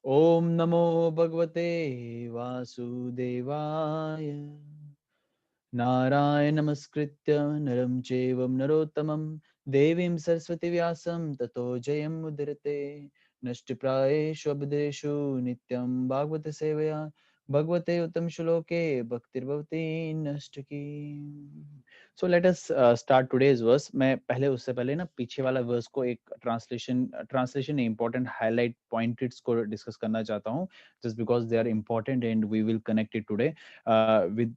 ओम नमो भगवते वासुदेवाय। नारायण नमस्कृत्य नरं चैवं नरोत्तमं देवीं सरस्वती व्यासं ततो जयं मुदिरते। नष्टप्रायेषु अबदेषु नित्यं भागवत सेवया भगवते उत्तम श्लोके भक्तिर्भवति नष्टकी। So let us start today's verse. मैं पहले उससे पहले ना पीछे वाला वर्स को एक ट्रांसलेशन इंपॉर्टेंट हाईलाइट पॉइंट्स को डिस्कस करना चाहता हूँ, just because they are important and we will connect it today with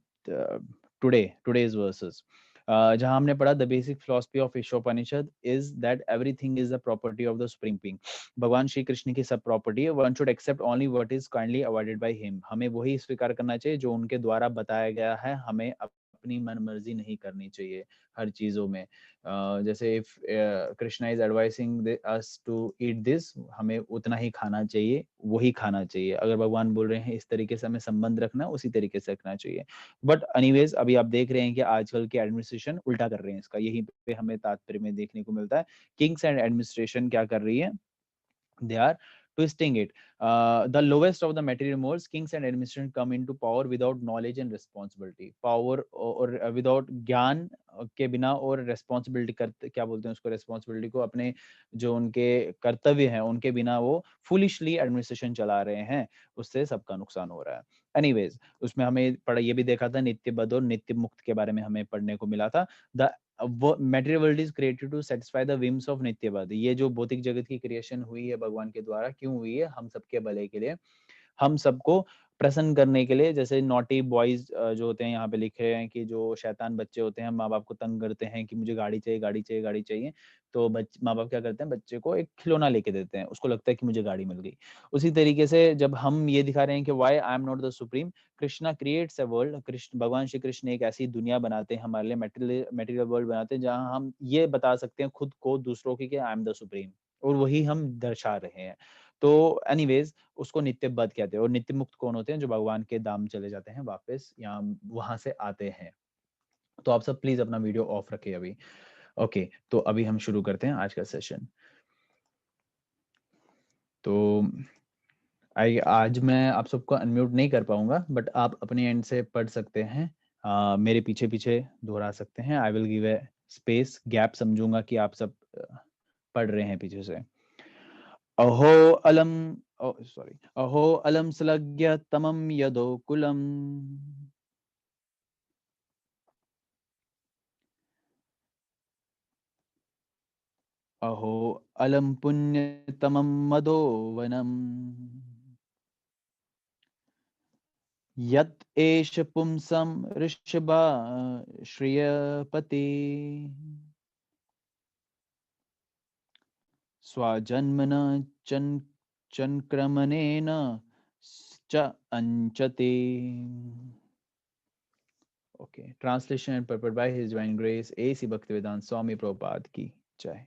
today's verses. जहाँ हमने पढ़ा the basic philosophy of Ishopanishad is that everything is the property of the supreme being. भगवान श्री कृष्ण की सब प्रॉपर्टी है। One should accept only what is kindly avoided by him. हमें वही स्वीकार करना चाहिए जो उनके द्वारा बताया गया है। हमें अपनी मन मर्जी नहीं करनी चाहिए हर चीजों में। जैसे if Krishna is advising us to eat this, हमें उतना ही खाना चाहिए, वही खाना चाहिए। अगर भगवान बोल रहे हैं इस तरीके से हमें संबंध रखना, उसी तरीके से रखना चाहिए। बट एनीवेज अभी आप देख रहे हैं कि आजकल की एडमिनिस्ट्रेशन उल्टा कर रहे हैं इसका, यही पे हमें तात्पर्य में देखने को मिलता है। किंग्स एंड एडमिनिस्ट्रेशन क्या कर रही है? they are twisting it. The lowest of the material modes, kings and administration come into power without knowledge and responsibility. Power और without ज्ञान के बिना और responsibility करते, क्या बोलते हैं उसको, responsibility को, अपने जो उनके कर्तव्य हैं उनके बिना वो foolishly administration चला रहे हैं। उससे सबका नुकसान हो रहा है। Anyways, उसमें हमें पढ़ा, ये भी देखा था, नित्य बद्ध और नित्य मुक्त के बारे में हमें पढ़ने को मिला था। The material world is created to satisfy the whims of नित्यवाद। ये जो भौतिक जगत की क्रिएशन हुई है भगवान के द्वारा, क्यों हुई है? हम सबके भले के लिए, हम सबको प्रसन्न करने के लिए। जैसे नॉटी बॉयज जो होते हैं, यहाँ पे लिखे हैं कि जो शैतान बच्चे होते हैं, माँ बाप को तंग करते हैं कि मुझे गाड़ी चाहिए, गाड़ी चाहिए, गाड़ी चाहिए। तो माँ बाप क्या करते हैं, बच्चे को एक खिलौना लेके देते हैं, उसको लगता है कि मुझे गाड़ी मिल गई। उसी तरीके से जब हम ये दिखा रहे हैं कि why I am not the supreme, Krishna creates a world, Krishna भगवान श्री कृष्ण एक ऐसी दुनिया बनाते हैं हमारे लिए, मटेरियल वर्ल्ड बनाते हैं, जहाँ हम ये बता सकते हैं खुद को दूसरों की कि आई एम द सुप्रीम, और वही हम दर्शा रहे हैं। तो एनीवेज उसको नित्य बद्ध कहते हैं। और नित्य मुक्त कौन होते हैं? जो भगवान के धाम चले जाते हैं वापस, या वहां से आते हैं। तो आप सब प्लीज अपना वीडियो ऑफ रखें अभी। ओके, तो अभी हम शुरू करते हैं आज का सेशन। तो आज मैं आप सबको अनम्यूट नहीं कर पाऊंगा, बट आप अपने एंड से पढ़ सकते हैं। मेरे पीछे पीछे दोहरा सकते हैं। I will give a space, gap समझूंगा कि आप सब पढ़ रहे हैं पीछे से। अहो अलम, सॉरी, अहो अलम सलग्य तमम यदो कुलम, अहो अलम पुण्य तमम मदो वनम, यत एष पुंसम ऋषभा श्रियपति, स्वजन्मन चन चंक्रमनेन च अंचते। Okay, translation and purport by His Divine Grace A.C. Bhaktivedanta Swami Prabhupada ki jai.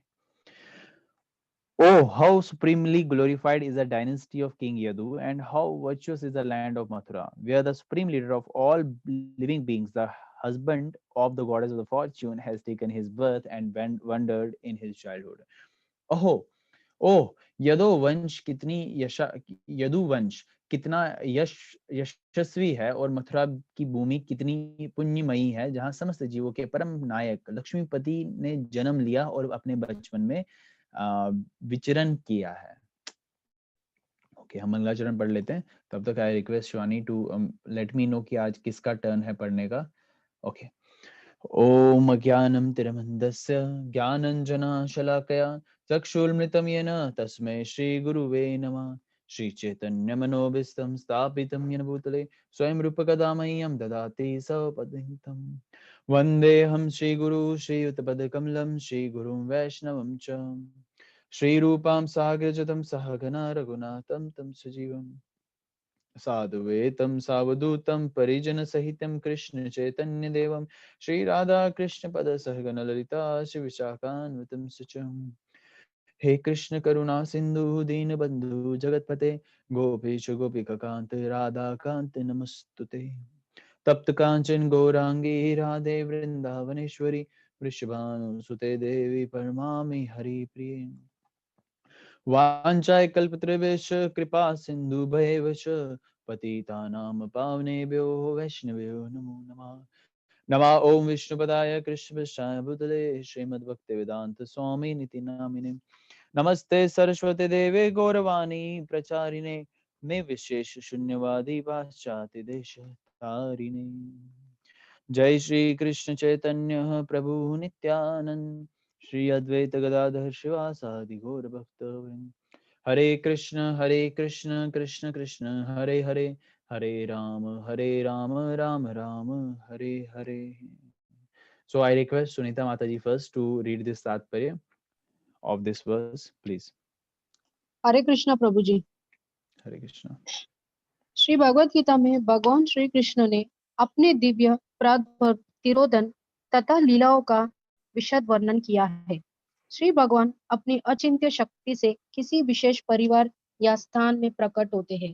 Oh, how supremely glorified is the dynasty of King Yadu, and how virtuous is the land of Mathura, where the supreme leader of all living beings, the husband of the goddess of the fortune, has taken his birth and wandered in his childhood. Oh, ओह, यदु वंश कितनी यदु वंश कितना यशस्वी है, और मथुरा की भूमि कितनी पुण्यमयी है, जहाँ समस्त जीवों के परम नायक लक्ष्मीपति ने जन्म लिया और अपने बचपन में विचरण किया है। ओके, हम मंगलाचरण पढ़ लेते हैं। तब तक I request Shivani to let me know कि आज किसका टर्न है पढ़ने का। ओके। ओम अज्ञानं तिरमन्दस्य ज्ञानञ्जनशलाकया चक्षुर्मृतं येन तस्मै श्रीगुरुवे नमः। श्रीचैतन्यमनोभीष्टं स्थापितं येन भूतले स्वयं रूपकदा मह्यं ददाति सपदितं। वन्देऽहं श्रीगुरु श्रीयुतपदकमलं श्रीगुरुं वैष्णवं च श्रीरूपां साग्रजतं सहगना रघुनाथं तं सजीवम् साधुवेतं सावधूतं परिजनसहितं कृष्ण चैतन्य देवं श्रीराधा कृष्ण पद सहगन ललिता श्री विशाखान्वितं सुचम्। हे कृष्ण करुणा सिंधु दीनबंधु जगतपते गोपीश गोपिकांत राधा कांत नमस्तुते। तप्त कांचन गौरांगी राधे वृंदावनेश्वरी वृषभानुसुते देवी परमामि हरि प्रिय। वाञ्छाय कल्पतरुभ्यश्च कृपा सिन्धुभ्येव च पतितानां पावनेभ्यो वैष्णवेभ्यो नमो नमः। नमः ओम विष्णुपदाय कृष्णपृष्ठाय भूतले श्रीमद्भक्तिवेदांत स्वामी निति नामिने नमस्ते सरस्वती देवे गौरवाणी प्रचारिणे निर्विशेष शून्यवादी पाश्चात्य देश तारिणे। जय श्री कृष्ण चैतन्य प्रभु नित्यानंद श्री अद्वैत गदाधर शिवासादि गौर भक्तवृंद। हरे Krishna Krishna Krishna Hare Hare Hare Ram Ram Ram Hare Hare. So I request Sunita Mataji first to read this Tatparya of this verse, please. Hare Krishna Prabhu ji. Hare Krishna. Shri Bhagavad Gita में भगवान श्री कृष्ण ने अपने दिव्य तिरोधन तथा लीलाओं का विशद वर्णन किया है। श्री भगवान अपनी अचिंत्य शक्ति से किसी विशेष परिवार या स्थान में प्रकट होते हैं।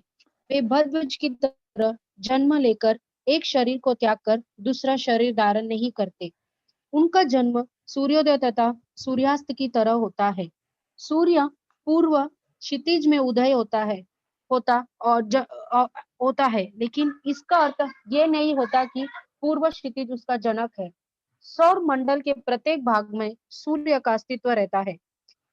वे भरद्वाज की तरह जन्म लेकर एक शरीर को त्याग कर दूसरा शरीर धारण नहीं करते। उनका जन्म सूर्योदय तथा सूर्यास्त की तरह होता है। सूर्य पूर्व क्षितिज में उदय होता और होता है, लेकिन इसका अर्थ ये नहीं होता कि पूर्व क्षितिज उसका जनक है। सौर मंडल के प्रत्येक भाग में सूर्य का अस्तित्व रहता है,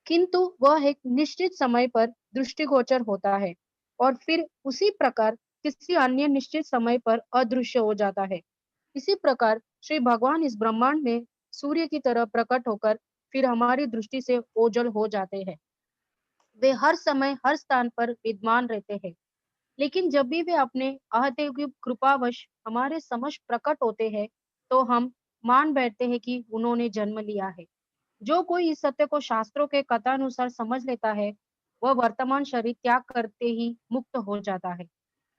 किंतु वह एक निश्चित समय पर दृष्टिगोचर होता है और फिर उसी प्रकार किसी अन्य निश्चित समय पर अदृश्य हो जाता है। इसी प्रकार श्री भगवान इस ब्रह्मांड में सूर्य की तरह प्रकट होकर फिर हमारी दृष्टि से ओझल हो जाते हैं। वे हर समय हर स्थान पर विद्यमान रहते हैं, लेकिन जब भी वे अपने आहते की कृपावश हमारे समक्ष प्रकट होते हैं, तो हम मान बैठते हैं कि उन्होंने जन्म लिया है। जो कोई इस सत्य को शास्त्रों के कथानुसार समझ लेता है, वह वर्तमान शरीर त्याग करते ही मुक्त हो जाता है।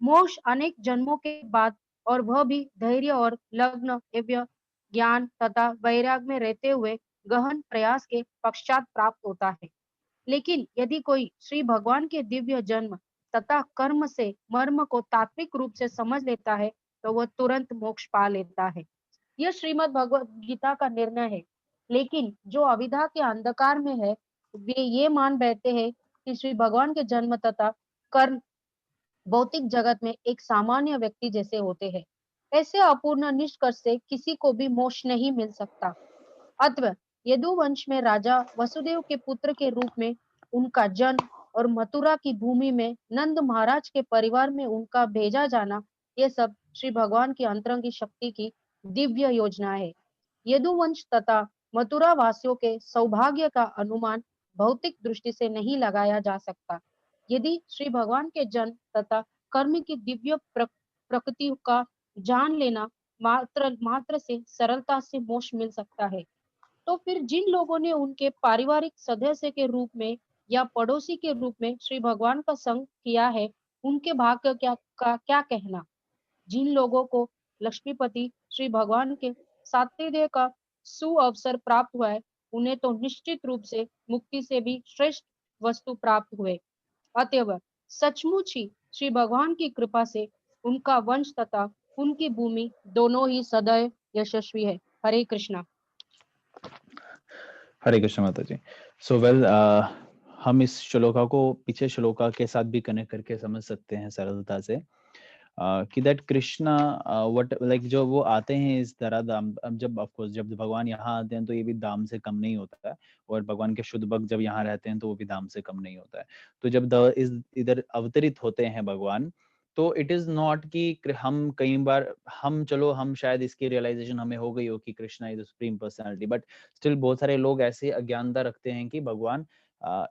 मोक्ष अनेक जन्मों के बाद और वह भी धैर्य और लग्न एवं ज्ञान तथा वैराग में रहते हुए गहन प्रयास के पश्चात प्राप्त होता है। लेकिन यदि कोई श्री भगवान के दिव्य जन्म तथा कर्म से मर्म को तात्विक रूप से समझ लेता है, तो वह तुरंत मोक्ष पा लेता है। यह श्रीमद् भगवत गीता का निर्णय है। लेकिन जो अविद्या के अंधकार में है, वे ये मान बैठते हैं कि श्री भगवान के जन्म तथा कर्म भौतिक जगत में एक सामान्य व्यक्ति जैसे होते हैं। ऐसे अपूर्ण निष्कर्ष से किसी को भी मोक्ष नहीं मिल सकता। अतः यदुवंश में राजा वसुदेव के पुत्र के रूप में उनका जन्म और मथुरा की भूमि में नंद महाराज के परिवार में उनका भेजा जाना, ये सब श्री भगवान की अंतरंगी शक्ति की दिव्य योजना है। यदुवंश तथा मथुरा वासियों के सौभाग्य का अनुमान भौतिक दृष्टि से नहीं लगाया जा सकता। यदि श्री भगवान के जन्म तथा कर्म की दिव्य प्रकृति का जान लेना मात्र मात्र से सरलता से मोक्ष मिल सकता है, तो फिर जिन लोगों ने उनके पारिवारिक सदस्य के रूप में या पड़ोसी के रूप में श्री भगवान का संग किया है, उनके भाग्य का क्या कहना। जिन लोगों को लक्ष्मीपति श्री भगवान के सानिध्य का सुअवसर प्राप्त हुआ है, उन्हें तो निश्चित रूप से मुक्ति से भी श्रेष्ठ वस्तु प्राप्त हुए। अतएव सचमुच ही श्री भगवान की कृपा से उनका वंश तथा उनकी भूमि दोनों ही सदैव यशस्वी है। हरे कृष्णा। हरे कृष्ण माता जी। सो वेल, हम इस श्लोका को पीछे श्लोका के साथ भी कनेक्ट करके समझ सकते हैं सरलता से, कि दैट कृष्णा व्हाट लाइक जो वो आते हैं इस तरह दाम, अब जब ऑफ कोर्स जब भगवान यहाँ आते हैं तो ये भी दाम से कम नहीं होता है, और भगवान के शुद्ध भक्त जब यहाँ रहते हैं तो वो भी दाम से कम नहीं होता है। तो जब इस इधर अवतरित होते हैं भगवान, तो इट इज नॉट कि हम कई बार हम शायद इसकी रियलाइजेशन हमें हो गई हो कि Krishna is supreme personality, but still बहुत सारे लोग ऐसे अज्ञानता रखते हैं कि भगवान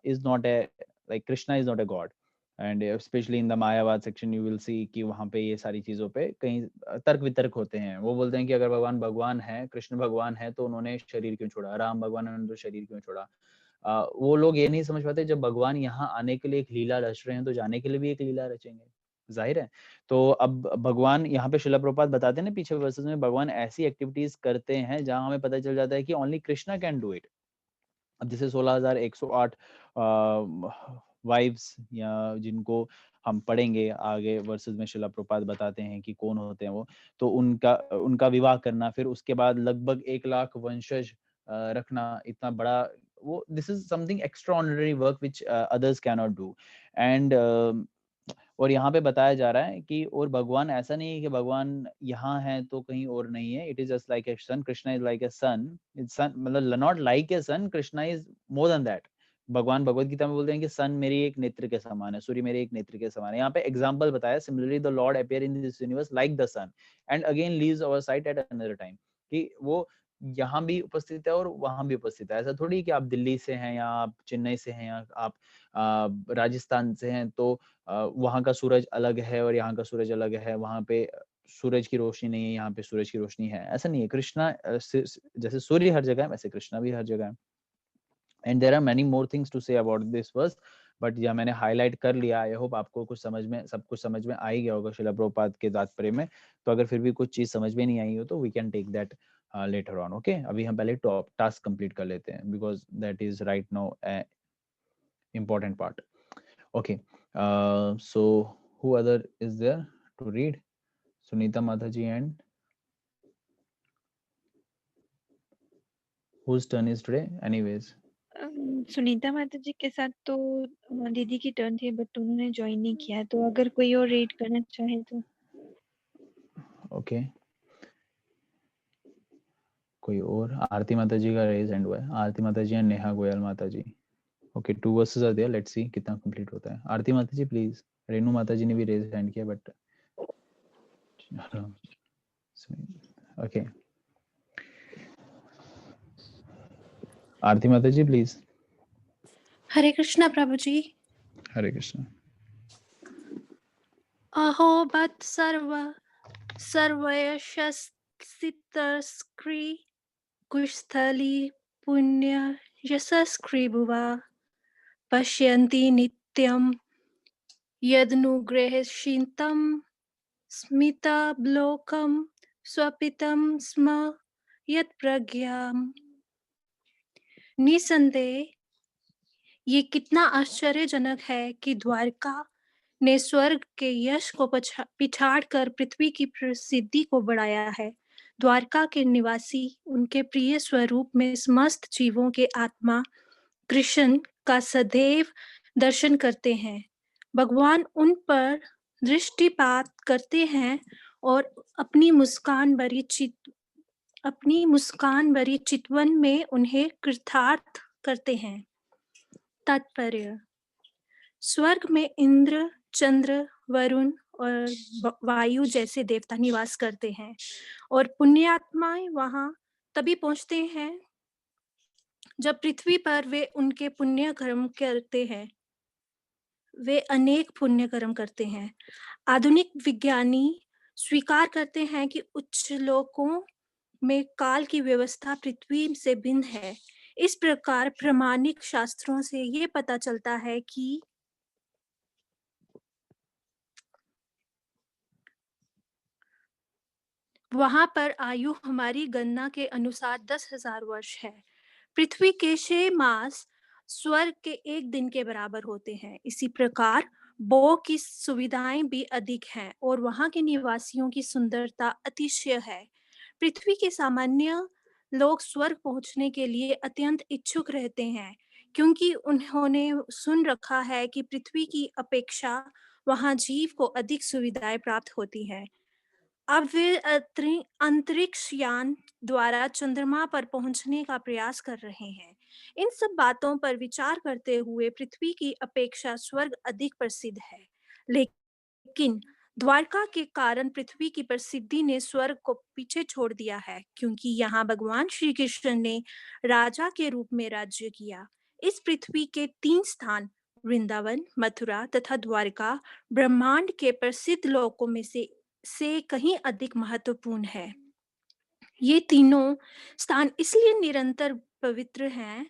is not a like Krishna is not a god. And specially in the मायावाद section you will see कि वहाँ पे ये सारी चीजों पे कहीं तर्क वितर्क होते हैं। वो बोलते हैं कि अगर भगवान भगवान है, कृष्ण भगवान है, तो उन्होंने शरीर क्यों छोड़ा, राम भगवान है, उन्होंने तो शरीर क्यों छोड़ा। वो लोग ये नहीं समझ पाते जब भगवान यहाँ आने के लिए एक लीला रच रहे हैं तो जाने के लिए भी एक लीला रचेंगे, जाहिर है। तो अब भगवान यहाँ पे श्रील प्रभुपाद बताते हैं ना पीछे वर्सेस में, भगवान ऐसी एक्टिविटीज करते हैं जहाँ हमें पता चल जाता है कि only Krishna can do it. अब जैसे 16,108 वाइव्स या जिनको हम पढ़ेंगे आगे वर्सेस में, श्रील प्रभुपाद बताते हैं कि कौन होते हैं वो। तो उनका उनका विवाह करना, फिर उसके बाद लगभग 1 लाख वंशज रखना, इतना बड़ा वो this is something extraordinary work which others cannot do. And और यहाँ पे बताया जा रहा है कि और भगवान ऐसा नहीं है कि भगवान यहाँ है तो कहीं और नहीं है. It is just like a son. Krishna is like a son. It's son, मतलब not like a son. Krishna is more than that. भगवान भगवत गीता में बोलते हैं कि सन मेरी एक नेत्र के समान है, सूर्य मेरे एक नेत्र के समान है. यहाँ पे एग्जाम्पल बताया, similarly the lord appear in this universe like the sun and again leaves our sight at another time. कि वो यहाँ भी उपस्थित है और वहां भी उपस्थित है. ऐसा थोड़ी कि आप दिल्ली से हैं या आप चेन्नई से हैं या आप राजस्थान से हैं तो वहां का सूरज अलग है और यहाँ का सूरज अलग है. वहां पे सूरज की रोशनी नहीं है, यहाँ पे सूरज की रोशनी है. ऐसा नहीं है. कृष्णा जैसे सूर्य हर जगह है वैसे कृष्णा भी हर जगह है. And there are many more things to say about this verse, but यह मैंने हाईलाइट कर लिया. आई होप आपको कुछ समझ में, सब कुछ समझ में आ ही गया होगा शिला प्रभुपाद के तात्पर्य में. तो अगर फिर भी कुछ चीज समझ में नहीं आई हो तो we can take that later on. Okay, अभी हम पहले टॉप टास्क कंप्लीट कर लेते हैं because that is right now important part. Okay, so who other is there to read? Sunita Mataji, and whose turn is today? Anyways, Sunita माता जी के साथ तो दीदी की टर्न थी बट उन्होंने ज्वाइन नहीं किया, तो अगर कोई और रीड करना चाहे तो. okay. कोई और? आरती माता जी का रेज हैंड हुआ है. आरती माता जी एंड नेहा गोयल माता जी. Okay, 2 verses are there. Let's see कितना कंप्लीट होता है. आरती माता जी प्लीज. रेनू माता जी ने भी रेज हैंड किया बट ओके. आरती माता जी प्लीज. हरे कृष्णा प्रभु जी. हरे कृष्ण. अहो बत सर्वयशस्सितस्क्री कुशस्थली पुण्य यशस्क्री भुवा पश्यन्ति नित्यं यदनुग्रहशीतं स्मिताब्लोकं स्वपितं स्म यत्प्रज्ञाम्. निसंदेह ये कितना आश्चर्यजनक है कि द्वारका ने स्वर्ग के यश को पिछाड़ कर पृथ्वी की प्रसिद्धि को बढ़ाया है. द्वारका के निवासी उनके प्रिय स्वरूप में समस्त जीवों के आत्मा कृष्ण का सदैव दर्शन करते हैं. भगवान उन पर दृष्टिपात करते हैं और अपनी मुस्कान भरी चितवन में उन्हें कृतार्थ करते हैं. तात्पर्य: स्वर्ग में इंद्र, चंद्र, वरुण और वायु जैसे देवता निवास करते हैं और पुण्यात्माएं वहां तभी पहुंचते हैं जब पृथ्वी पर वे उनके पुण्य कर्म करते हैं. वे अनेक पुण्य कर्म करते हैं. आधुनिक विज्ञानी स्वीकार करते हैं कि उच्च लोकों में काल की व्यवस्था पृथ्वी से भिन्न है. इस प्रकार प्रामाणिक शास्त्रों से ये पता चलता है कि वहां पर आयु हमारी गणना के अनुसार 10,000 वर्ष है. पृथ्वी के 6 मास स्वर्ग के 1 दिन के बराबर होते हैं. इसी प्रकार भोग की सुविधाएं भी अधिक हैं और वहां के निवासियों की सुंदरता अतिशय है. पृथ्वी के सामान्य लोग स्वर्ग पहुंचने के लिए अत्यंत इच्छुक रहते हैं क्योंकि उन्होंने सुन रखा है कि पृथ्वी की अपेक्षा वहां जीव को अधिक सुविधाएं प्राप्त होती हैं. अब वे अंतरिक्ष यान द्वारा चंद्रमा पर पहुंचने का प्रयास कर रहे हैं. इन सब बातों पर विचार करते हुए पृथ्वी की अपेक्षा स्वर्ग अधिक प्रसिद्ध है. लेकिन द्वारका के कारण पृथ्वी की प्रसिद्धि ने स्वर्ग को पीछे छोड़ दिया है क्योंकि यहाँ भगवान श्री कृष्ण ने राजा के रूप में राज्य किया. इस पृथ्वी के 3 स्थान वृंदावन, मथुरा तथा द्वारका ब्रह्मांड के प्रसिद्ध लोकों में से कहीं अधिक महत्वपूर्ण है. ये तीनों स्थान इसलिए निरंतर पवित्र हैं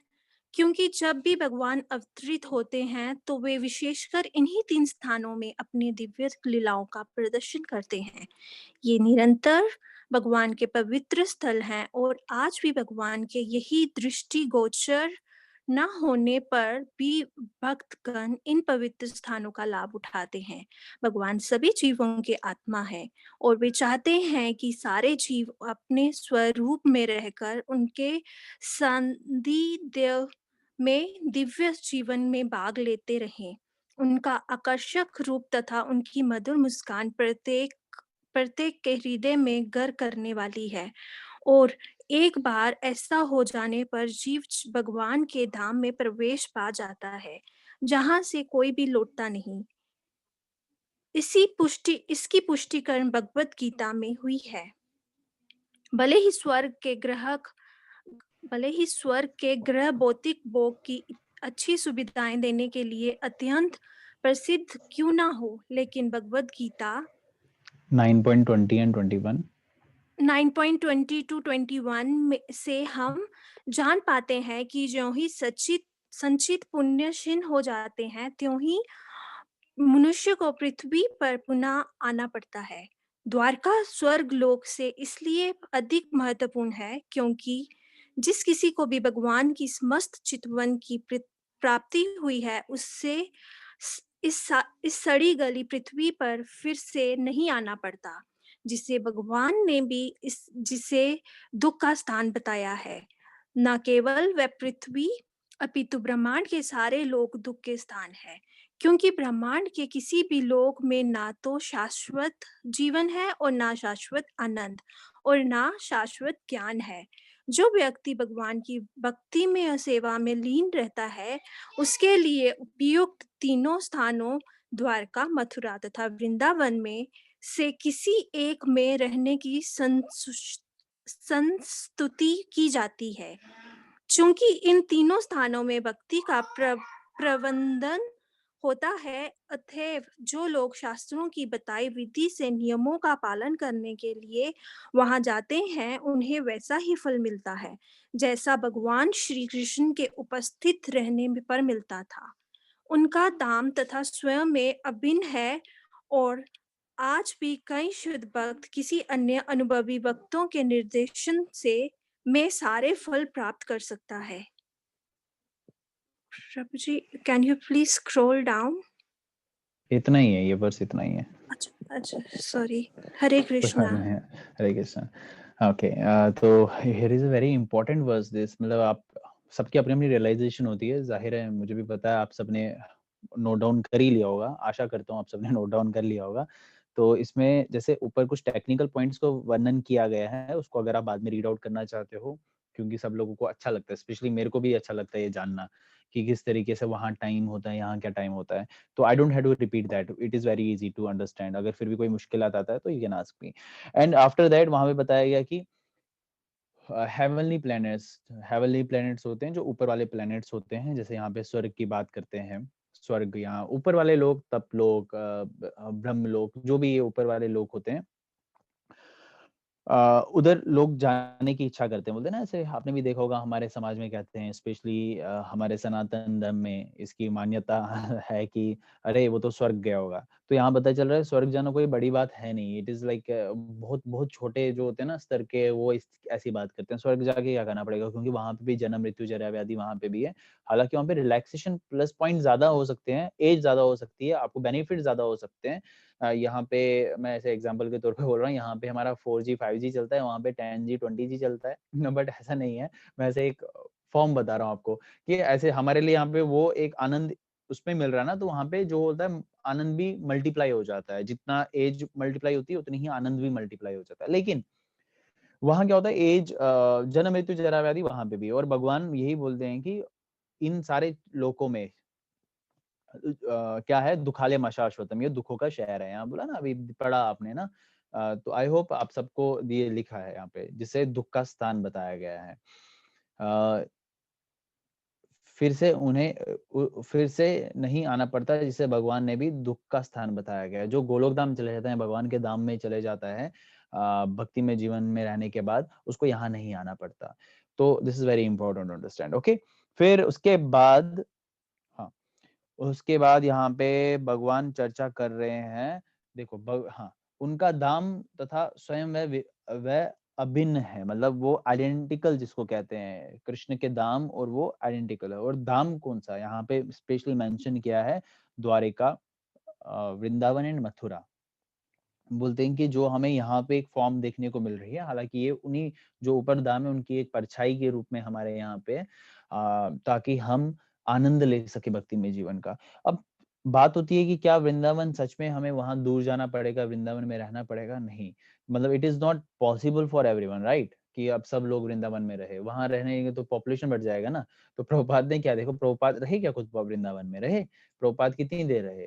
क्योंकि जब भी भगवान अवतरित होते हैं तो वे विशेषकर इन्हीं 3 स्थानों में अपनी दिव्य लीलाओं का प्रदर्शन करते हैं. ये निरंतर भगवान के पवित्र स्थल हैं और आज भी भगवान के यही दृष्टिगोचर न होने पर भी भक्तगण इन पवित्र स्थानों का लाभ उठाते हैं. भगवान सभी जीवों के आत्मा है और वे चाहते हैं कि सारे जीव अपने स्वरूप में रहकर उनके सानिध्य में दिव्य जीवन में भाग लेते रहें। उनका आकर्षक रूप तथा उनकी मधुर मुस्कान प्रत्येक प्रत्येक के हृदय में घर करने वाली है, और एक बार ऐसा हो जाने पर जीव भगवान के धाम में प्रवेश पा जाता है, जहाँ से कोई भी लौटता नहीं। इसकी पुष्टिकरण भगवत गीता में हुई है। भले ही स्वर्ग के ग्रह भले ही स्वर्ग के ग्रह भौतिक भोग की अच्छी सुविधाएं देने के लिए अत्यंत प्रसिद्ध क्यों ना हो, लेकिन भगवत गीता 9.20 and 21 9.20 to 21 से हम जान पाते हैं कि ज्यों ही संचित पुण्य क्षीण हो जाते हैं, त्यों ही मनुष्य को पृथ्वी पर पुनः आना पड़ता है। द्वारका स्वर्ग लोक से इसलिए अधिक महत्वपूर्ण है क्योंकि जिस किसी को भी भगवान की समस्त चितवन की प्राप्ति हुई है, उससे इस सड़ी गली पृथ्वी पर फिर से नहीं आना पड़ता, जिसे भगवान ने भी जिसे दुख का स्थान बताया है। न केवल वह पृथ्वी अपितु ब्रह्मांड के सारे लोक दुख के स्थान है, क्योंकि ब्रह्मांड के किसी भी लोक में ना तो शाश्वत जीवन है और ना शाश्वत आनंद और ना शाश्वत ज्ञान है। जो व्यक्ति भगवान की भक्ति में और सेवा में लीन रहता है, उसके लिए उपयुक्त तीनों स्थानों द्वारका, मथुरा तथा वृंदावन में से किसी एक में रहने की संस्तुति की जाती है। चूंकि इन तीनों स्थानों में भक्ति का प्रबंधन होता है, अतएव जो लोग शास्त्रों की बताई विधि से नियमों का पालन करने के लिए वहां जाते हैं, उन्हें वैसा ही फल मिलता है जैसा भगवान श्री कृष्ण के उपस्थित रहने पर मिलता था। उनका दाम तथा स्वयं में अभिन्न है, और आज भी कई शुद्ध भक्त किसी अन्य अनुभवी भक्तों के निर्देशन से में सारे फल प्राप्त कर सकता है। प्रभु जी, can you please scroll down? इतना ही है, ये वर्स इतना ही है। अच्छा, सॉरी। हरे कृष्णा। हरे कृष्णा। ओके, तो here is a very important verse this. मतलब आप सबकी अपनी अपनी रियलाइजेशन होती है, जाहिर है मुझे भी पता है आप सबने नोट डाउन कर ही लिया होगा, आशा करता हूँ आप सबने नोट डाउन कर लिया होगा। तो इसमें जैसे ऊपर कुछ टेक्निकल पॉइंट्स को वर्णन किया गया है, उसको अगर आप बाद में रीड आउट करना चाहते हो, क्योंकि सब लोगों को अच्छा लगता है, स्पेशली मेरे को भी अच्छा लगता है ये जानना कि किस तरीके से वहाँ टाइम होता है, यहाँ क्या टाइम होता है। तो I don't have to repeat that, it is very easy to understand. अगर फिर भी कोई मुश्किल आता है तो you can ask me. And after that वहां पे बताया गया कि हेवनली प्लैनेट्स होते हैं, जो ऊपर वाले प्लैनेट्स होते हैं। जैसे यहाँ पे स्वर्ग की बात करते हैं, स्वर्ग यहाँ ऊपर वाले लोग, तप लोक, ब्रह्म लोक, जो भी ये ऊपर वाले लोग होते हैं, उधर लोग जाने की इच्छा करते हैं। बोलते हैं ना, ऐसे आपने भी देखा होगा, हमारे समाज में कहते हैं, स्पेशली हमारे सनातन धर्म में इसकी मान्यता है कि अरे वो तो स्वर्ग गया होगा। तो यहाँ पता चल रहा है स्वर्ग जाना कोई बड़ी बात है नहीं। इट इज लाइक बहुत बहुत छोटे जो होते हैं ना स्तर के, वो ऐसी बात करते हैं स्वर्ग जाके क्या करना पड़ेगा, क्योंकि वहां पे भी जन्म मृत्यु जरा व्याधि वहां पे भी है। हालांकि वहां पे रिलैक्सेशन प्लस पॉइंट ज्यादा हो सकते हैं, एज ज्यादा हो सकती है, आपको बेनिफिट ज्यादा हो सकते हैं। यहाँ पे मैं ऐसे एग्जांपल के तौर पे बोल रहा हूँ, यहाँ पे हमारा 4G 5G चलता है, वहाँ पे 10G 20G चलता है। बट ऐसा नहीं है, मैं ऐसे एक फॉर्म बता रहा हूँ आपको कि ऐसे हमारे लिए यहाँ पे वो एक आनंद उसमें मिल रहा है ना, तो वहाँ पे जो होता है आनंद भी मल्टीप्लाई हो जाता है। जितना एज मल्टीप्लाई होती है उतनी ही आनंद भी मल्टीप्लाई हो जाता है। लेकिन वहाँ क्या होता है, एज, जन्म मृत्यु जरा व्याधि वहां पे भी है। और भगवान यही बोलते हैं कि इन सारे लोकों में क्या है, दुखालय मशाश्वतम, ये दुखों का शहर है। यहाँ बोला ना, अभी पढ़ा आपने ना, तो आई होप आप सबको ये लिखा है यहाँ पे, जिसे दुख का स्थान बताया गया है। फिर से नहीं आना पड़ता, जिसे भगवान ने भी दुख का स्थान बताया गया है। जो गोलोक धाम चले जाते हैं, भगवान के धाम में चले जाता है भक्ति में जीवन में रहने के बाद, उसको यहाँ नहीं आना पड़ता। तो this is very important to understand. Okay, फिर उसके बाद यहाँ पे भगवान चर्चा कर रहे हैं। देखो हाँ, उनका दाम तथा स्वयं वह अभिन्न है, मतलब वो आइडेंटिकल जिसको कहते हैं, कृष्ण के दाम और वो आइडेंटिकल है। और दाम कौन सा यहाँ पे स्पेशली मेंशन किया है, द्वारिका, वृंदावन एंड मथुरा। बोलते हैं कि जो हमें यहाँ पे एक फॉर्म देखने को मिल रही है, हालांकि ये उन्हीं जो ऊपर धाम है उनकी एक परछाई के रूप में हमारे यहाँ पे ताकि हम आनंद ले सके भक्ति में जीवन का। अब बात होती है कि क्या वृंदावन सच में हमें वहां दूर जाना पड़ेगा, वृंदावन में रहना पड़ेगा? नहीं, मतलब it is not possible for everyone, right? कि अब सब लोग वृंदावन में रहे, वहां रहने तो पॉपुलेशन बढ़ जाएगा ना। तो प्रभुपाद ने क्या, देखो प्रभुपाद रहे क्या खुद वृंदावन में रहे? प्रभुपाद कितनी देर रहे?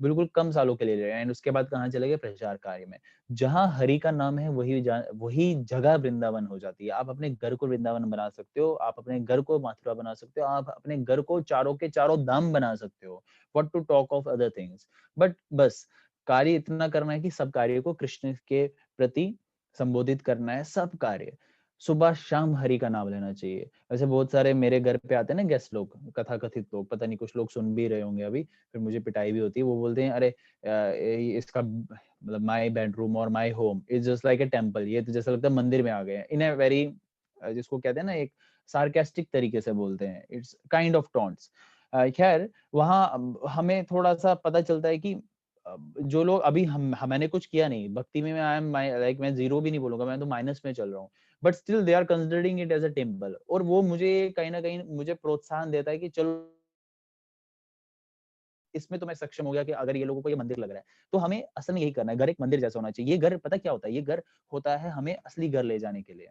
बिल्कुल कम सालों के लिए रहे, एंड उसके बाद कहाँ चले गए? प्रचार कार्य में। जहाँ हरि का नाम है वही जगह वृंदावन हो जाती है। आप अपने घर को वृंदावन बना सकते हो, आप अपने घर को मथुरा बना सकते हो, आप अपने घर को चारों के चारों धाम बना सकते हो। What to talk of other things. But बस कार्य इतना करना है कि सब कार्य को कृष्ण के प्रति संबोधित करना है, सब कार्य। सुबह शाम हरि का नाम लेना चाहिए। वैसे बहुत सारे मेरे घर पे आते हैं ना गेस्ट लोग, कथा कथित लोग, पता नहीं कुछ लोग सुन भी रहे होंगे अभी, फिर मुझे पिटाई भी होती है। वो बोलते हैं अरे इसका मतलब माय बेडरूम और my home is just like a temple, ये तो जैसा लगता है मंदिर में आ गए हैं, इन अ वेरी जिसको कहते हैं ना एक सार्केस्टिक तरीके से बोलते हैं, इट्स काइंड ऑफ टॉन्ट्स। खैर वहाँ हमें थोड़ा सा पता चलता है कि जो लोग अभी मैंने कुछ किया नहीं भक्ति में, आई एम लाइक मैं जीरो भी नहीं बोलूंगा, मैं तो माइनस में चल रहा हूँ, but still they are considering it as a temple. और वो मुझे कहीं ना कहीं मुझे प्रोत्साहन देता है कि चलो इसमें तो मैं सक्षम हो गया कि अगर ये लोगों को ये मंदिर लग रहा है तो हमें असल में यही करना है। घर एक मंदिर जैसा होना चाहिए। ये घर पता क्या होता है? ये घर होता है हमें असली घर ले जाने के लिए।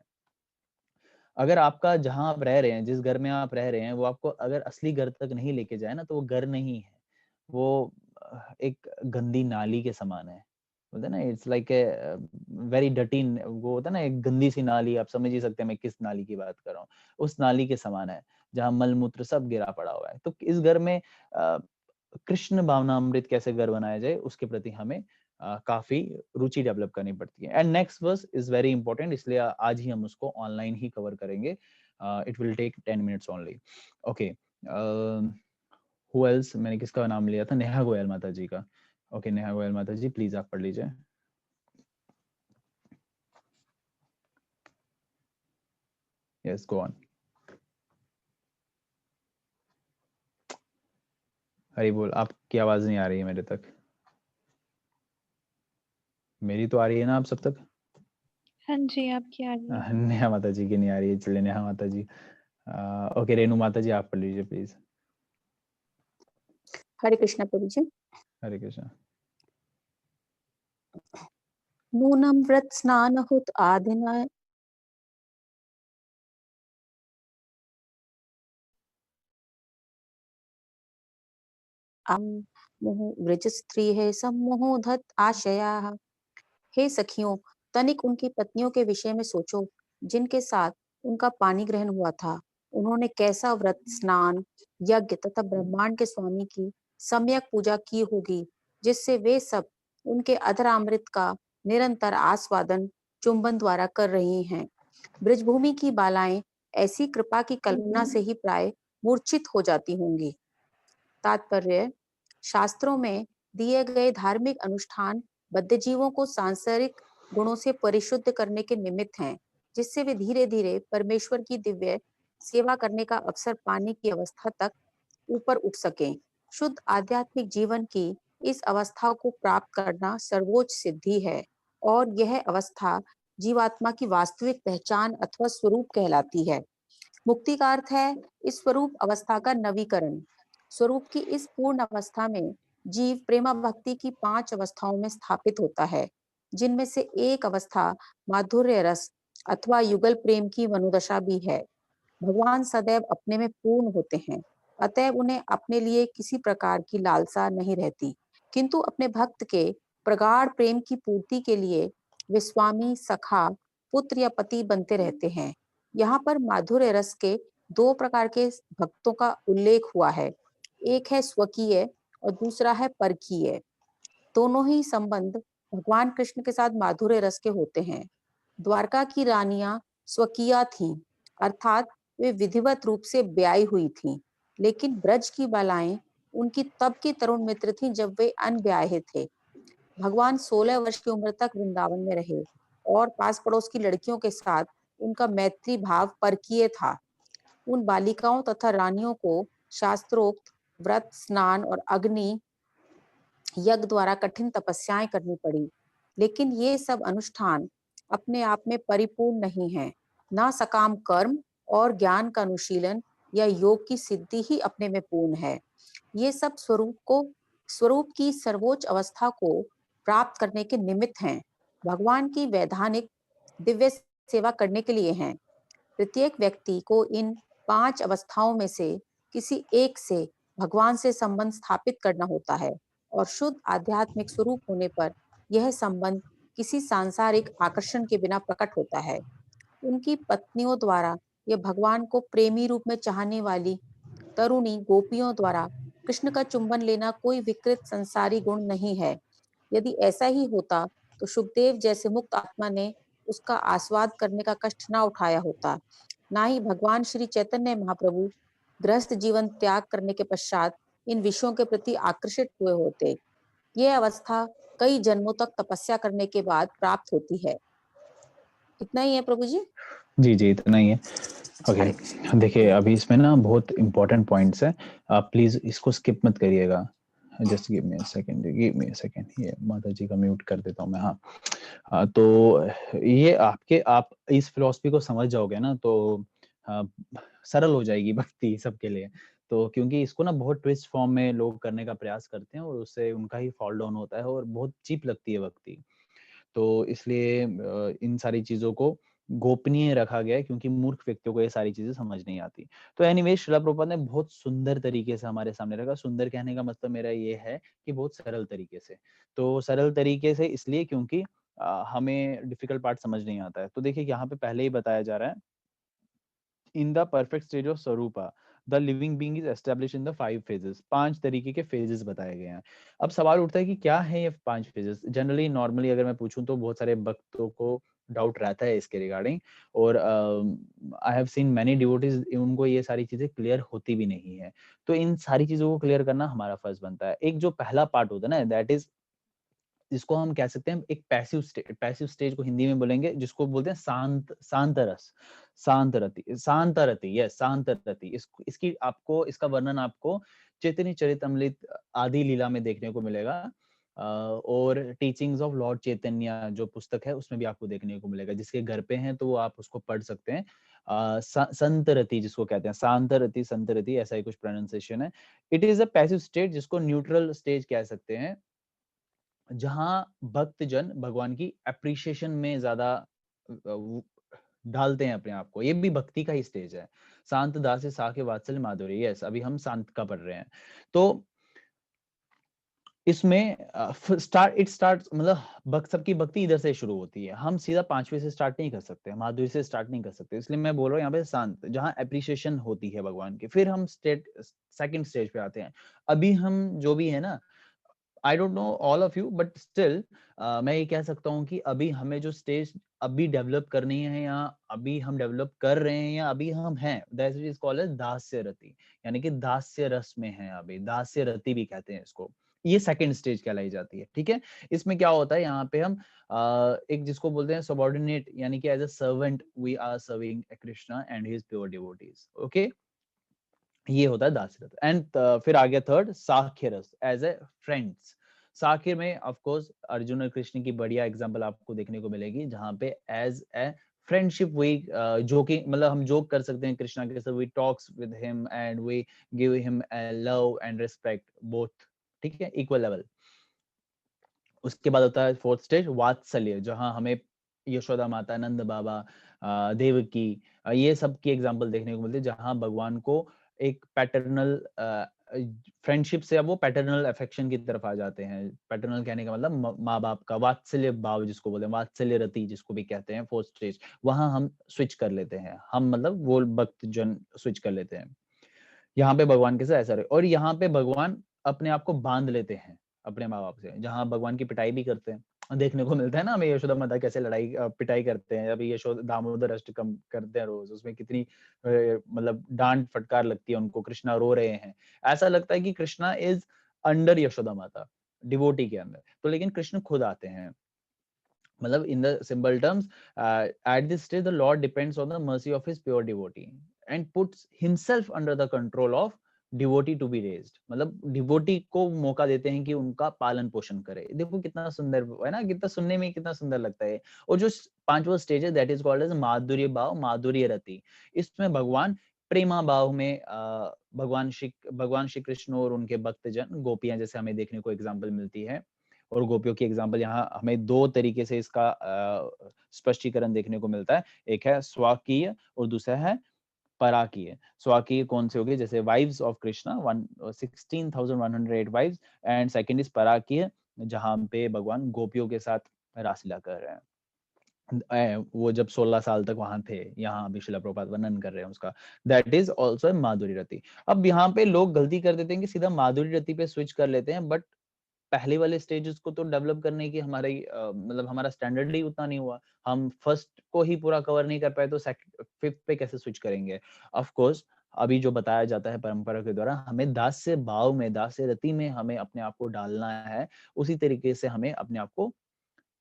अगर आपका जहां आप रह रहे हैं, जिस घर में आप रह रहे हैं, वो आपको अगर असली घर तक नहीं लेके जाए ना, तो वो घर नहीं है, वो एक गंदी नाली के समान है। बोलते हैं ना it's like a very dirty, वो होता है ना एक गंदी सी नाली, आप समझ ही सकते हैं मैं किस नाली की बात कर रहा हूँ। उस नाली के समान है जहाँ मल मूत्र सब गिरा पड़ा हुआ है। तो इस घर में कृष्ण भावनामृत कैसे घर बनाया जाए उसके प्रति हमें काफी रुचि डेवलप करनी पड़ती है। And next verse is very important, इसलिए आज ही हम उसको ऑनलाइन ही कवर करेंगे। It will take 10 minutes only. Okay, who else? मैंने किसका नाम लिया था? नेहा गोयल माता जी का। ओके, नेहा गोयल माता जी प्लीज आप पढ़ लीजिए। Yes, go on. हरी बोल। आपकी आवाज नहीं आ रही है मेरे तक। मेरी तो आ रही है ना आप सब तक? हाँ जी, आपकी आ रही है। नेहा माता जी की नहीं आ रही है, चलिए नेहा माता जी। ओके, रेणु माता जी आप पढ़ लीजिए प्लीज। हरे कृष्णा प्रभु जी। हरे कृष्णा। नूनम व्रत स्नान हुत आदिना मोह व्रज स्त्री है सम्मोहधत आशया। हे सखियों, तनिक उनकी पत्नियों के विषय में सोचो जिनके साथ उनका पानी ग्रहण हुआ था। उन्होंने कैसा व्रत, स्नान, यज्ञ तथा ब्रह्मांड के स्वामी की सम्यक पूजा की होगी, जिससे वे सब उनके अधरामृत का निरंतर आस्वादन चुंबन द्वारा कर रही हैं। ब्रजभूमि की बालाएं ऐसी कृपा की कल्पना से ही प्राय मूर्छित हो जाती होंगी। तात्पर्य, शास्त्रों में दिए गए धार्मिक अनुष्ठान बद्ध जीवों को सांसारिक गुणों से परिशुद्ध करने के निमित्त हैं, जिससे वे धीरे धीरे परमेश्वर की दिव्य सेवा करने का अवसर पाने की अवस्था तक ऊपर उठ सकें। शुद्ध आध्यात्मिक जीवन की इस अवस्था को प्राप्त करना सर्वोच्च सिद्धि है और यह अवस्था जीवात्मा की वास्तविक पहचान अथवा स्वरूप कहलाती है। मुक्ति का अर्थ है इस स्वरूप अवस्था का नवीकरण। स्वरूप की इस पूर्ण अवस्था में जीव प्रेमा भक्ति की 5 अवस्थाओं में स्थापित होता है, जिनमें से एक अवस्था माधुर्य रस अथवा युगल प्रेम की मनोदशा भी है। भगवान सदैव अपने में पूर्ण होते हैं, अतएव उन्हें अपने लिए किसी प्रकार की लालसा नहीं रहती, किंतु अपने भक्त के प्रगाढ़ प्रेम की पूर्ति के लिए वे स्वामी, सखा, पुत्र या पति बनते रहते हैं। यहाँ पर माधुर्य रस के 2 प्रकार के भक्तों का उल्लेख हुआ है, एक है स्वकीय और दूसरा है परकीय। दोनों ही संबंध भगवान कृष्ण के साथ माधुर्य रस के होते हैं। द्वारका की रानियां स्वकीया थीं, अर्थात वे विधिवत रूप से ब्याही हुई थीं, लेकिन ब्रज की बालाएं उनकी तब की तरुण मित्र थीं जब वे अनब्याहे थे। भगवान 16 वर्ष की उम्र तक वृंदावन में रहे और पास पड़ोस की लड़कियों के साथ उनका मैत्री भाव परकीय था। उन बालिकाओं तथा रानियों को शास्त्रोक्त व्रत, स्नान और अग्नि यज्ञ द्वारा कठिन तपस्याएं करनी पड़ी। लेकिन ये सब अनुष्ठान अपने आप में परिपूर्ण नहीं है। ना सकाम कर्म और ज्ञान का अनुशीलन या योग की सिद्धि ही अपने में पूर्ण है। ये सब स्वरूप की सर्वोच्च अवस्था को प्राप्त करने के निमित्त हैं। भगवान की वैधानिक दिव्य सेवा करने के लिए हैं। प्रत्येक व्यक्ति को इन 5 अवस्थाओं में से किसी एक से भगवान से संबंध स्थापित करना होता है और शुद्ध आध्यात्मिक स्वरूप होने पर यह संबंध किसी सांसारिक आकर्षण के बिना प्रकट होता है। उनकी पत्नियों द्वारा यह भगवान को प्रेमी रूप में चाहने वाली तरुणी गोपियों द्वारा कृष्ण का चुंबन लेना कोई विकृत संसारी गुण नहीं है। यदि ऐसा ही होता तो सुखदेव जैसे मुक्त आत्मा ने उसका आस्वाद करने का कष्ट ना उठाया होता। ना ही भगवान श्री चैतन्य महाप्रभु गृहस्थ जीवन त्याग करने के पश्चात इन विषयों के प्रति आकर्षित हुए होते। यह अवस्था कई जन्मों तक तपस्या करने के बाद प्राप्त होती है। इतना ही है प्रभु जी। जी जी, इतना ही है। ओके, देखिए अभी इसमें ना बहुत इंपॉर्टेंट पॉइंट्स है, आप प्लीज इसको स्किप मत करिएगा। Just give me a second, ये माता जी का म्यूट कर देता हूँ मैं। तो ये आप इस फिलॉसफी को समझ जाओगे ना तो सरल हो जाएगी भक्ति सबके लिए। तो क्योंकि इसको ना बहुत ट्विस्ट फॉर्म में लोग करने का प्रयास करते हैं और उससे उनका ही फॉल डाउन होता है और बहुत चीप लगती है भक्ति। तो इसलिए इन सारी चीजों को गोपनीय रखा गया है क्योंकि मूर्ख व्यक्तियों को ये सारी चीजें समझ नहीं आती। तो एनीवे श्रील प्रभुपाद ने बहुत सुंदर तरीके से हमारे सामने रखा। सुंदर कहने का मतलब मेरा ये है कि बहुत सरल तरीके से। तो सरल तरीके से इसलिए क्योंकि हमें डिफिकल्ट पार्ट समझ नहीं आता है। तो देखिए यहाँ पे पहले ही बताया जा रहा है, in the perfect stage of स्वरूपा the living being is establish in the 5 phases. 5 तरीके के फेजेस बताए गए हैं। अब सवाल उठता है कि क्या है ये 5 फेजेस। जनरली नॉर्मली अगर मैं पूछूं तो बहुत सारे भक्तों को डाउट रहता है इसके रिगार्डिंग, और I have seen many devotees, उनको ये सारी चीजें क्लियर होती भी नहीं है। तो इन सारी चीजों को क्लियर करना हमारा फर्ज बनता है। एक जो पहला पार्ट होता है ना, दैट इज, जिसको हम कह सकते हैं एक पैसिव स्टेज को हिंदी में बोलेंगे, जिसको बोलते हैं शांत रस, शांत रति, यस शांत रति। इसकी आपको, इसका वर्णन आपको चैतन्य चरितमृत आदि लीला में देखने को मिलेगा, और टीचिंग्स ऑफ लॉर्ड चैतन्य जो पुस्तक है उसमें भी आपको देखने को मिलेगा। जिसके घर पे हैं तो वो आप उसको पढ़ सकते हैं। संत रति जिसको कहते हैं, शांत रति, संत रति, ऐसा ही कुछ प्रोनाउंसिएशन है। It is a passive state, जिसको न्यूट्रल स्टेज कह सकते हैं, जहां भक्तजन भगवान की एप्रिसिएशन में ज्यादा डालते हैं अपने आप को। ये भी भक्ति का ही स्टेज है। शांत दास साखे वात्सल्य माधुर्य, यस अभी हम शांत का पढ़ रहे हैं। तो इसमें स्टार्ट मतलब सबकी भक्ति इधर से शुरू होती है। हम सीधा 5वें से स्टार्ट नहीं कर सकते, माधुर्य से स्टार्ट नहीं कर सकते। इसलिए मैं बोल रहा हूँ यहाँ पे शांत, जहाँ एप्रिसिएशन होती है भगवान की। फिर हम सेकंड स्टेज पे आते हैं। अभी हम जो भी है ना, I don't know all of you, but still मैं ये कह सकता हूँ कि अभी हमें जो स्टेज अभी डेवलप करनी है, या अभी हम डेवलप कर रहे हैं, या अभी हम हैं, दैट इज कॉल्ड एज दास्य रति, यानी कि दास्य रस में है अभी। दास्य रति भी कहते हैं इसको। ये सेकंड स्टेज कहलाई जाती है। ठीक है, इसमें क्या होता है, यहाँ पे हम एक जिसको बोलते हैं सबऑर्डिनेट, यानी कि as a servant we are serving Krishna and his pure devotees. Okay, ये होता है दासरथ। एंड फिर आ गया थर्ड, साख्य रस एज ए फ्रेंड्स। साख्य में ऑफ कोर्स अर्जुन और कृष्ण की बढ़िया एग्जांपल आपको देखने को मिलेगी, जहां पे as a friendship we joking, मतलब हम जोक कर सकते हैं कृष्णा के साथ, we talks with him and we give him love and respect both. ठीक है, इक्वल लेवल। उसके बाद होता है फोर्थ स्टेज वात्सल्य, जहां हमें यशोदा माता, नंद बाबा, देवकी, ये सब की एग्जांपल देखने को मिलती है, जहां भगवान को एक पैटर्नल फ्रेंडशिप से अब वो पैटर्नल अफेक्शन की तरफ आ जाते हैं। पैटर्नल कहने का मतलब माँ बाप का वात्सल्य भाव जिसको बोलते हैं, वात्सल्य रति जिसको भी कहते हैं, फोर्थ स्टेज। वहां हम स्विच कर लेते हैं, हम मतलब वो भक्त जन स्विच कर लेते हैं यहाँ पे भगवान के साथ। ऐसा रहे, और यहाँ पे भगवान अपने आप को बांध लेते हैं अपने माँ बाप से, जहाँ भगवान की पिटाई भी करते हैं। देखने को मिलता है ना हमें यशोदा माता कैसे पिटाई करते हैं। अभी यशोदा दामोदर अष्टकम करते हैं रोज, उसमें कितनी मतलब डांट फटकार लगती है उनको, कृष्णा रो रहे हैं। ऐसा लगता है कि कृष्णा इज अंडर यशोदा माता, डिवोटी के अंदर। तो लेकिन कृष्ण खुद आते हैं, मतलब in the simple terms, at this stage the Lord depends on the mercy of his pure devotee and puts himself under the control of devotee to be raised, मतलब डिवोटी को मौका देते हैं कि उनका पालन पोषण करे। देखो कितना सुंदर है ना, कितना सुनने में कितना सुंदर लगता है। और जो पांचवा स्टेज है दैट इज कॉल्ड एज माधुर्य भाव, माधुर्य रति। इसमें भगवान प्रेमा भाव में भगवान श्री कृष्ण और उनके भक्तजन गोपियां जैसे हमें देखने को एग्जाम्पल मिलती है। और गोपियों की एग्जाम्पल यहाँ हमें दो तरीके से इसका स्पष्टीकरण देखने को मिलता है। एक है स्वाकीय और दूसरा है पराकीय। स्वाकीय कौन से हो गए, जैसे wives of Krishna 16,108 wives, and second is पराकीय जहां पे भगवान गोपियों के साथ रासलीला कर रहे हैं। वो जब 16 साल तक वहां थे, यहाँ अभी शिला प्रभुपाद वर्णन कर रहे हैं उसका। दैट इज ऑल्सो माधुरी रति। अब यहाँ पे लोग गलती कर देते हैं कि सीधा माधुरी रति पे स्विच कर लेते हैं, बट पहले वाले स्टेजेस को तो डेवलप करने की हमारी मतलब हमारा स्टैंडर्ड ही उतना नहीं हुआ। हम फर्स्ट को ही पूरा कवर नहीं कर पाए तो फिफ्थ पे कैसे स्विच करेंगे। ऑफ कोर्स अभी जो बताया जाता है परंपरा के द्वारा, हमें दास्य भाव में, दास्य रति में हमें अपने आप को डालना है। उसी तरीके से हमें अपने आप को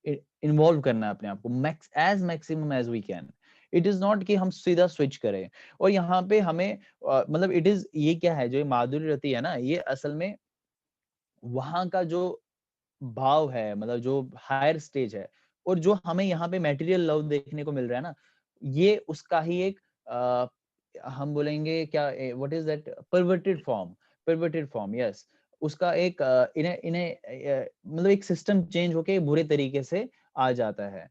इन्वॉल्व करना है, अपने आप को maximum as we can. It is not कि हम सीधा स्विच करें। और यहाँ पे हमें मतलब इट इज, ये क्या है, जो ये माधुरी रति है ना, ये असल में वहां का जो भाव है, मतलब जो हायर स्टेज है, और जो हमें यहाँ पे मटेरियल लव देखने को मिल रहा है ना, ये उसका ही एक हम बोलेंगे क्या, what is that, perverted form, yes. उसका एक इन्हें इन्हें मतलब एक सिस्टम चेंज होके बुरे तरीके से आ जाता है।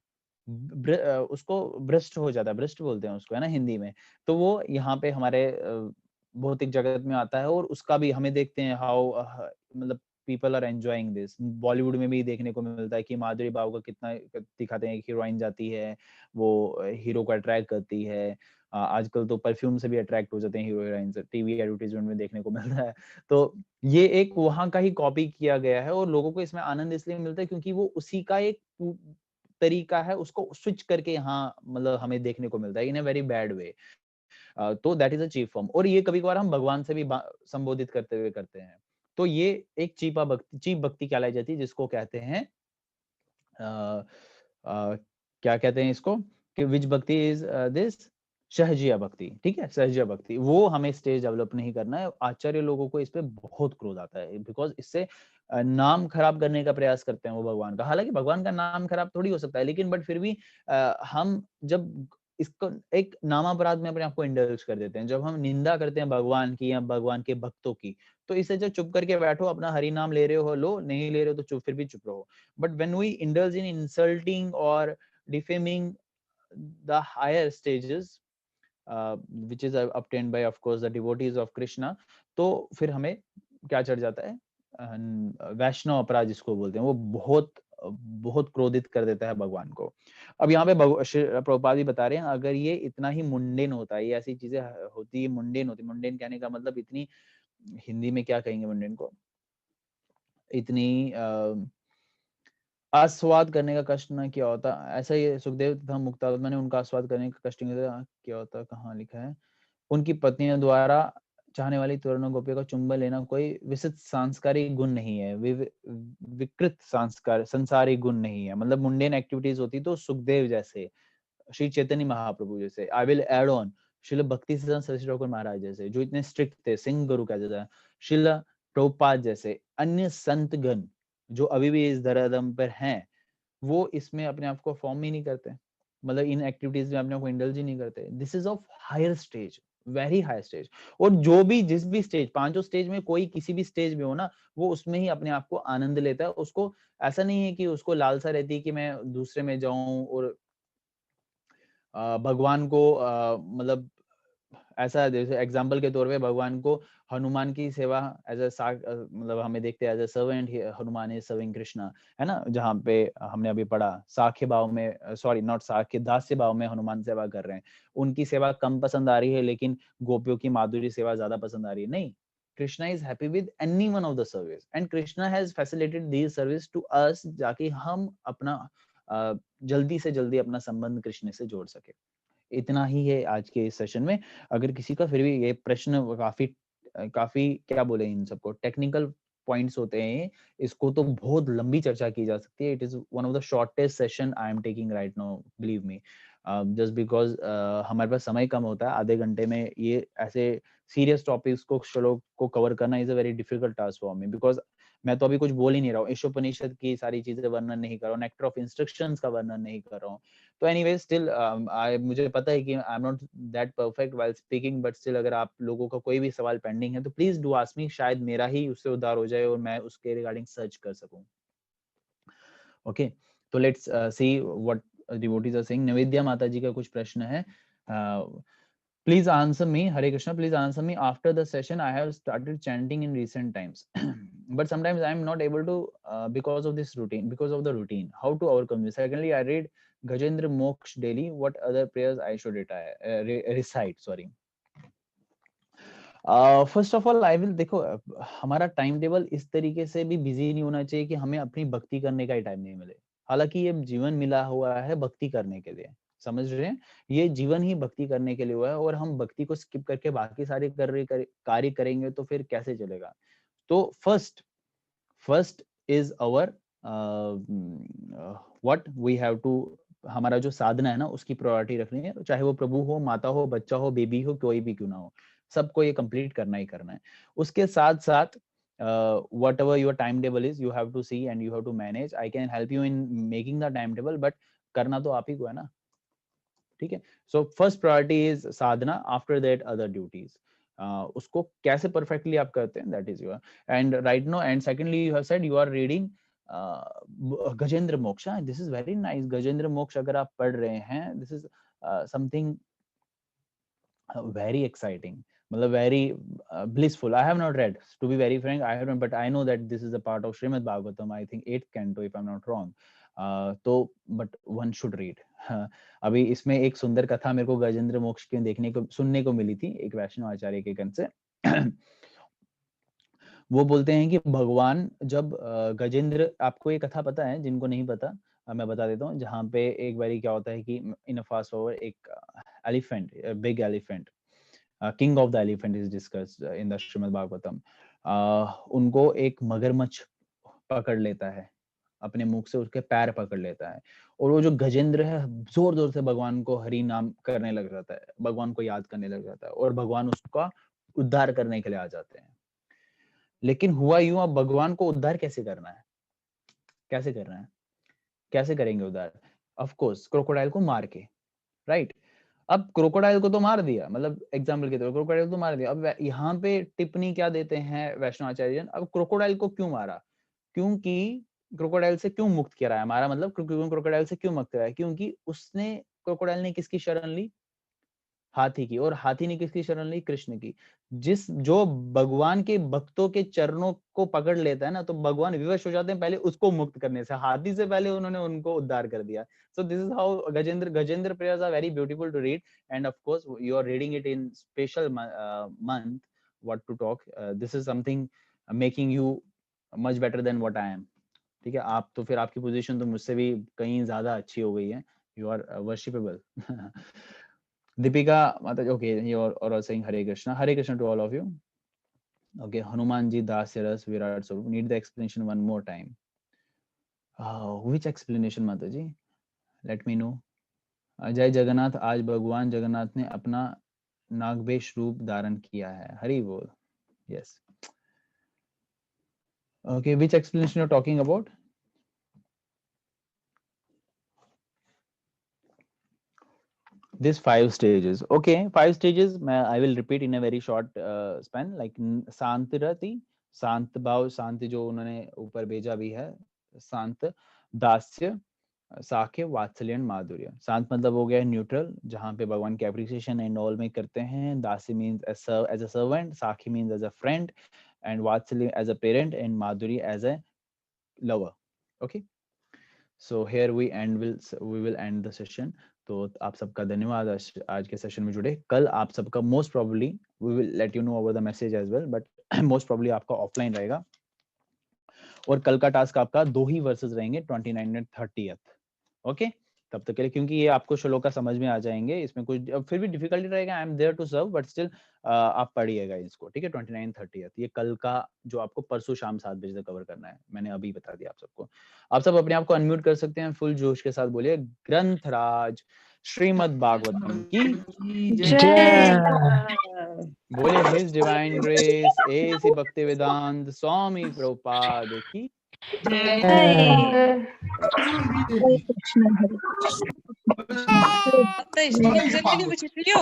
उसको भ्रष्ट हो जाता है, भ्रष्ट बोलते हैं उसको, है ना हिंदी में। तो वो यहाँ पे हमारे भौतिक जगत में आता है, और उसका भी हमें देखते हैं हाउ मतलब people are enjoying this. Bollywood में भी देखने को मिलता है कि माधुरी भाव का कितना दिखाते हैं। हीरोइन जाती है, वो हीरो को अट्रैक्ट करती है। आजकल तो परफ्यूम से भी अट्रैक्ट हो जाते हैं हीरो हीरोइन से, टीवी एडवर्टाइजमेंट में देखने को मिलता है। तो ये एक वहां का ही कॉपी किया गया है, और लोगों को इसमें आनंद इसलिए मिलता है क्योंकि वो उसी का एक तरीका है, उसको स्विच करके यहाँ मतलब हमें देखने को मिलता है इन अ वेरी बैड वे। तो that is a cheap form. और ये कभी कभार हम भगवान से भी संबोधित करते हुए करते हैं। तो ये एक चीप भक्ति कहलाई जाती है, जिसको कहते हैं क्या कहते हैं इसको, कि विच भक्ति इज दिस, सहजिया भक्ति। ठीक है, सहजिया भक्ति, वो हमें स्टेज डेवलप नहीं करना है। आचार्य लोगों को इस पे बहुत क्रोध आता है, बिकॉज इससे नाम खराब करने का प्रयास करते हैं वो भगवान का। हालांकि भगवान का नाम खराब थोड़ी हो सकता है, लेकिन बट फिर भी हम जब इसको एक नामापराध में अपने आप को इंडल्ज कर देते हैं, जब हम निंदा करते हैं भगवान की या भगवान के भक्तों की, तो इससे जो चुप करके बैठो, अपना हरि नाम ले रहे हो लो, नहीं ले रहे हो तो चुप, फिर भी चुप रहो। But when we indulge in insulting और defaming the higher stages which is obtained by of course the devotees of Krishna, तो फिर हमें क्या चढ़ जाता है, वैष्णव अपराध जिसको बोलते हैं, वो बहुत बहुत क्रोधित कर देता है भगवान को। अब यहाँ पे प्रभुपाद जी बता रहे हैं, अगर ये इतना ही मुंडेन होता है, ये ऐसी चीजें होती है, मुंडेन होती, मुंडेन कहने का मतलब इतनी, हिंदी में क्या कहेंगे मुंडेन को, इतनी आस्वाद करने का कष्ट ना किया होता। ऐसा ही सुखदेव तथा मुक्तात्मा ने उनका आस्वाद करने का कष्ट किया होता। कहाँ लिखा है, उनकी पत्नियों द्वारा चाहने वाली तरुण गोपियों का चुंबन लेना कोई विशिष्ट सांस्कारिक गुण नहीं है, विकृत संस्कार संसारिक गुण नहीं है। मतलब मुंडेन एक्टिविटीज होती तो सुखदेव जैसे, श्री चैतन्य महाप्रभु जैसे, आई विल एड ऑन शिल भक्ति सिद्धांत सरस्वती ठाकुर महाराज जैसे, जो इतने स्ट्रिक्ट थे, सिंह गुरु कहते थे, शिल प्रभुपाद जैसे अन्य संतगण जो अभी भी इस धराधम पर हैं, वो इसमें अपने आप को फॉर्म ही नहीं करते, मतलब इन एक्टिविटीज में अपने आप को इंडल्ज ही नहीं करते। This is of higher stage, very high stage. और जो भी जिस भी स्टेज, पांचों स्टेज में कोई किसी भी स्टेज में हो ना, वो उसमें ही अपने आप को आनंद लेता है। उसको ऐसा नहीं है कि उसको लालसा रहती है कि मैं दूसरे में जाऊं और भगवान को मतलब ऐसा, जैसे एग्जाम्पल के तौर पे भगवान को हनुमान की सेवा एज ए मतलब हमें देखते हैं as a servant, Hanuman is serving Krishna, है ना, जहाँ पे हमने अभी पढ़ा साख्य भाव में, सॉरी नॉट साख्य, दास्य भाव में हनुमान सेवा कर रहे हैं। उनकी सेवा कम पसंद आ रही है, लेकिन गोपियों की माधुरी सेवा ज्यादा पसंद आ रही है। नहीं, Krishna is happy with any one of the service, and Krishna has facilitated this service to us, जाके हम अपना जल्दी से जल्दी अपना संबंध कृष्ण से जोड़ सके। इतना ही है आज के इस सेशन में। अगर किसी का फिर भी ये प्रश्न काफी क्या बोले, इन सबको टेक्निकल पॉइंट्स होते हैं, इसको तो बहुत लंबी चर्चा की जा सकती है। It is one of the shortest session I am taking right now, believe me. Just because हमारे पास समय कम होता है, आधे घंटे में ये ऐसे सीरियस टॉपिक्स को श्लोक को कवर करना is a very difficult task for me, because मैं तो अभी कुछ बोल ही नहीं रहा हूँ, ईशोपनिषद की सारी चीजें वर्णन नहीं कर रहा हूँ, नेक्टर ऑफ इंस्ट्रक्शंस का वर्णन नहीं कर रहा हूँ। तो एनीवे स्टिल मुझे पता है कि आई am not that perfect while speaking, but still अगर आप लोगों का कोई भी सवाल पेंडिंग है तो प्लीज डू आस्क मी, शायद मेरा ही उससे उद्धार हो जाए और मैं उसके रिगार्डिंग सर्च कर सकूं। ओके, तो let's see what devotees are saying. Navedya माता जी का कुछ प्रश्न है। Please answer me, Hare Krishna, please answer me. After the session, I have started chanting in recent times. But sometimes I am not able to because of this routine, because of the routine. How to overcome this? Secondly, I read Gajendra Moksh daily. What other prayers I should recite? Sorry. First of all I will, देखो हमारा time table इस तरीके से भी busy नहीं होना चाहिए कि हमें अपनी भक्ति करने का ही टाइम नहीं मिले। हालांकि ये जीवन मिला हुआ है भक्ति करने के लिए, समझ रहे हैं, ये जीवन ही भक्ति करने के लिए हुआ है, और हम भक्ति को स्किप करके बाकी सारे कार्य करेंगे तो फिर कैसे चलेगा। तो first is our what we have to, हमारा जो साधना है ना उसकी प्रायोरिटी रखनी है, चाहे वो प्रभु हो, माता हो, बच्चा हो, बेबी हो, कोई भी क्यों ना हो, सबको ये कंप्लीट करना ही करना है। उसके साथ साथ whatever your timetable is, you have to see and you have to manage. I can help you in making the timetable, but करना तो आप ही को है ना, ठीक है। So first priority is sadhana, after that other duties. उसको कैसे परफेक्टली आप करते हैं, that is your end right no. And secondly you have said you are reading Gajendra Moksha. This is very nice. Gajendra Moksha अगर आप पढ़ रहे हैं, this is something very exciting, मतलब very blissful. I have not read, to be very frank, I haven't, but I know that this is a part of Srimad Bhagavatam, I think 8th canto if I'm not wrong. तो but one should read. अभी इसमें एक सुंदर कथा मेरे को गजेंद्र मोक्ष के देखने को सुनने को मिली थी एक वैष्णव आचार्य के कन से। वो बोलते हैं कि भगवान जब गजेंद्र, आपको ये कथा पता है, जिनको नहीं पता मैं बता देता हूँ, जहाँ पे एक बारी क्या होता है कि इन अ फास्ट फॉरवर्ड एक elephant, big elephant, king of the elephant is discussed in the Shrimad Bhagavatam. उनको एक मगरमच्छ पकड़ लेता है, अपने मुख से उसके पैर पकड़ लेता है, और वो जो गजेंद्र है जोर जोर से भगवान को हरि नाम करने लग जाता है, भगवान को याद करने लग जाता है, और भगवान उसका उद्धार करने के लिए आ जाते हैं। लेकिन हुआ यूं, अब भगवान को उद्धार कैसे करना है, कैसे करना है, कैसे करेंगे उद्धार? ऑफ कोर्स क्रोकोडाइल को मार के, राइट। अब क्रोकोडाइल को तो मार दिया, मतलब एग्जाम्पल के तौर पर क्रोकोडाइल को मार दिया। अब यहाँ पे टिप्पणी क्या देते हैं वैष्णवाचार्य जन, अब क्रोकोडाइल को क्यों मारा? क्योंकि क्रोकोडाइल से क्यों मुक्त कराया, हमारा मतलब क्रोकोडाइल से क्यों मुक्त कराया? क्योंकि उसने, क्रोकोडाइल ने किसकी शरण ली? हाथी की। और हाथी ने किसकी शरण ली? कृष्ण की। जो भगवान के भक्तों के चरणों को पकड़ लेता है ना, तो भगवान विवश हो जाते हैं पहले उसको मुक्त करने से, हाथी से पहले उन्होंने उनको उद्धार कर दिया। So this is how Gajendra prayers are very beautiful to read, and of course you are reading it in special month, what to talk, this is something making you much better than what I am. ठीक है, आप तो फिर आपकी position तो मुझसे भी कहीं ज्यादा अच्छी हो गई है, you are worshipable. Deepika Mataji, okay, you're all saying Hare Krishna to all of you. Okay, Hanumanji Dasya Ras Virat Swarup. Need the explanation one more time. Which explanation, Mataji? Let me know. जय जगन्नाथ, आज भगवान जगन्नाथ ने अपना नागवेश रूप धारण किया है, हरि बोल। Yes. Okay, which explanation you're talking about? This 5 stages. Okay, 5 stages. I will repeat in a very short span. Like शांतिरति, शांत भाव, शांति जो उन्होंने ऊपर भेजा भी है, शांत, दास्य, साख्य, वात्सल्य, माधुर्य। शांत मतलब हो गया न्यूट्रल, जहाँ पे भगवान की एप्रिसिएशन एंड ऑल में करते हैं। Dasya means as a servant, sakhya means as a friend, and vatsalya as a parent, and madhurya as a lover. Okay, so here we will end the session. तो आप सबका धन्यवाद आज के सेशन में जुड़े। कल आप सबका most probably we will let you know over the message as well, but most probably आपका ऑफलाइन रहेगा, और कल का टास्क आपका 2 ही वर्सेस रहेंगे, 29 एंड 30th। ओके, तब तक के लिए, क्योंकि ये आपको श्लोका समझ में आ जाएंगे, इसमें कुछ फिर भी डिफिकल्टी रहेगा, I am there to serve, but still आप पढ़िएगा इसको, ठीक है। 29 30th ये कल का, जो आपको परसों शाम 7 बजे तक कवर करना है, मैंने अभी बता दिया आप सबको। आप सब अपने आप को अनम्यूट कर सकते हैं, फुल जोश के साथ बोलिए ग्रंथराज श्रीमद् भागवतम की जय। बोले हिज डिवाइन ग्रेस एसी भक्ति वेदांत स्वामी प्रभुपाद की जय। हरे कृष्ण हरे Krishna. Até, chega a dizer que não vai ser filho.